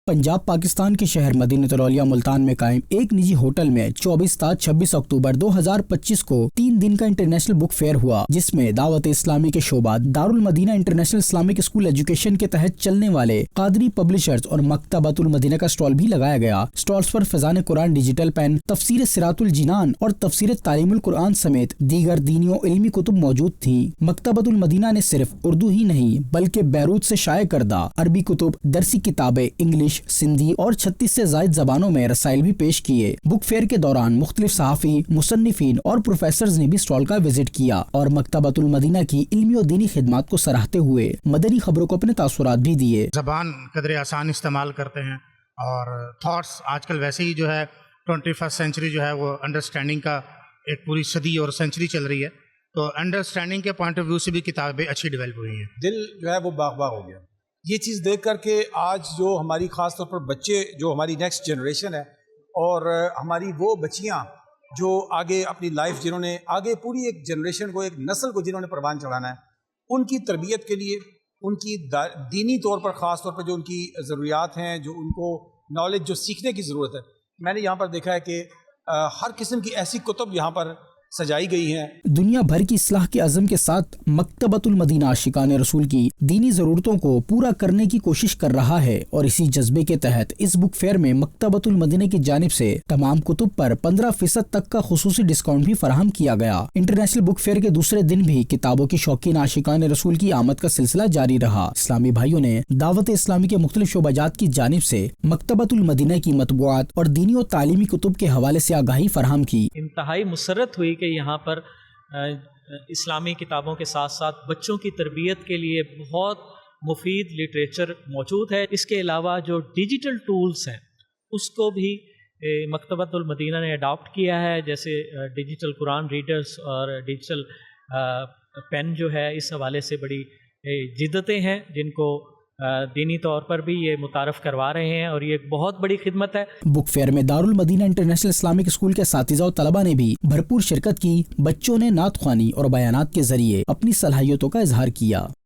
पंजाब पाकिस्तान के शहर मदीनतुल औलिया मुल्तान में कायम एक निजी होटल में 24 ता 26 अक्टूबर 2025 को 3 दिन का इंटरनेशनल बुक फेयर हुआ, जिसमें दावत इस्लामी के शोबा Darul Madina international Islamic school education के तहत चलने वाले कादरी पब्लिशर्स और मकतबतुल मदीना का स्टॉल भी लगाया गया। स्टॉल्स पर फैजान कुरान डिजिटल पेन, तफसीर सिरातुल जिनान और तफसीर तालीमुल कुरान समेत दीगर दीनी और इल्मी कुतुब मौजूद थी। मकतबतुल मदीना ने सिर्फ उर्दू ही नहीं बल्कि बैरूत से शाये करदा अरबी कुतुब, दरसी किताबें, इंग्लिश, सिंधी और 36 से जायद जबानों में रसाइल भी पेश किए। बुक फेयर के दौरान मुख्तलिफ सहाफ़ी, मुसन्निफीन और प्रोफेसर्स ने भी स्टॉल का विजिट किया और मकतबतुल मदीना की इल्मी और दीनी खिदमात को सराहते हुए मदनी खबरों को अपने तासुरात भी दिए। ज़बान कदरे आसान इस्तेमाल करते हैं और थॉट्स आजकल वैसे ही जो है 21st सेंचुरी जो है वो अंडरस्टैंडिंग का एक पूरी सदी और सेंचुरी चल रही है, तो अंडरस्टैंडिंग के पॉइंट ऑफ व्यू से भी किताबें अच्छी डेवलप हुई हैं। दिल जो है वो बाग बाग हो गया ये चीज़ देख करके। आज जो हमारी ख़ास तौर पर बच्चे, जो हमारी नेक्स्ट जनरेशन है और हमारी वो बच्चियाँ जो आगे अपनी लाइफ, जिन्होंने आगे पूरी एक जनरेशन को, एक नस्ल को जिन्होंने परवान चढ़ाना है, उनकी तरबियत के लिए, उनकी दीनी तौर पर ख़ास तौर पर जो उनकी ज़रूरियात हैं, जो उनको नॉलेज जो सीखने की ज़रूरत है, मैंने यहाँ पर देखा है कि हर किस्म की ऐसी कुतुब यहाँ पर सजाई गई हैं। दुनिया भर की इस्लाह के अज़म के साथ मकतबतुल मदीना आशिकान रसूल की दीनी ज़रूरतों को पूरा करने की कोशिश कर रहा है और इसी जज्बे के तहत इस बुक फेयर में मकतबतुल मदीना की जानिब से तमाम कुतुब पर 15% तक का खुसूसी डिस्काउंट भी फराहम किया गया। इंटरनेशनल बुक फेयर के दूसरे दिन भी किताबों की शौकीन आशिकान रसूल की आमद का सिलसिला जारी रहा। इस्लामी भाइयों ने दावत इस्लामी के मुख्तलिफ शोबाजात की जानिब से मकतबतुल मदीना की मतबूआत और दीनी और तालीमी कुतुब के हवाले से आगाही फराहम की। इंतहाई मुसरत हुई कि यहाँ पर इस्लामी किताबों के साथ साथ बच्चों की तरबियत के लिए बहुत मुफीद लिटरेचर मौजूद है। इसके अलावा जो डिजिटल टूल्स हैं उसको भी मकतबतुल मदीना ने अडॉप्ट किया है, जैसे डिजिटल कुरान रीडर्स और डिजिटल पेन जो है, इस हवाले से बड़ी जिद्दतें हैं जिनको दीनी तौर पर भी ये मुतारफ़ करवा रहे हैं और ये एक बहुत बड़ी खिदमत है। बुक फेयर में Darul Madina international Islamic school के असातिज़ा और तलबा ने भी भरपूर शिरकत की। बच्चों ने नात ख्वानी और बयानात के जरिए अपनी सलाहियतों का इजहार किया।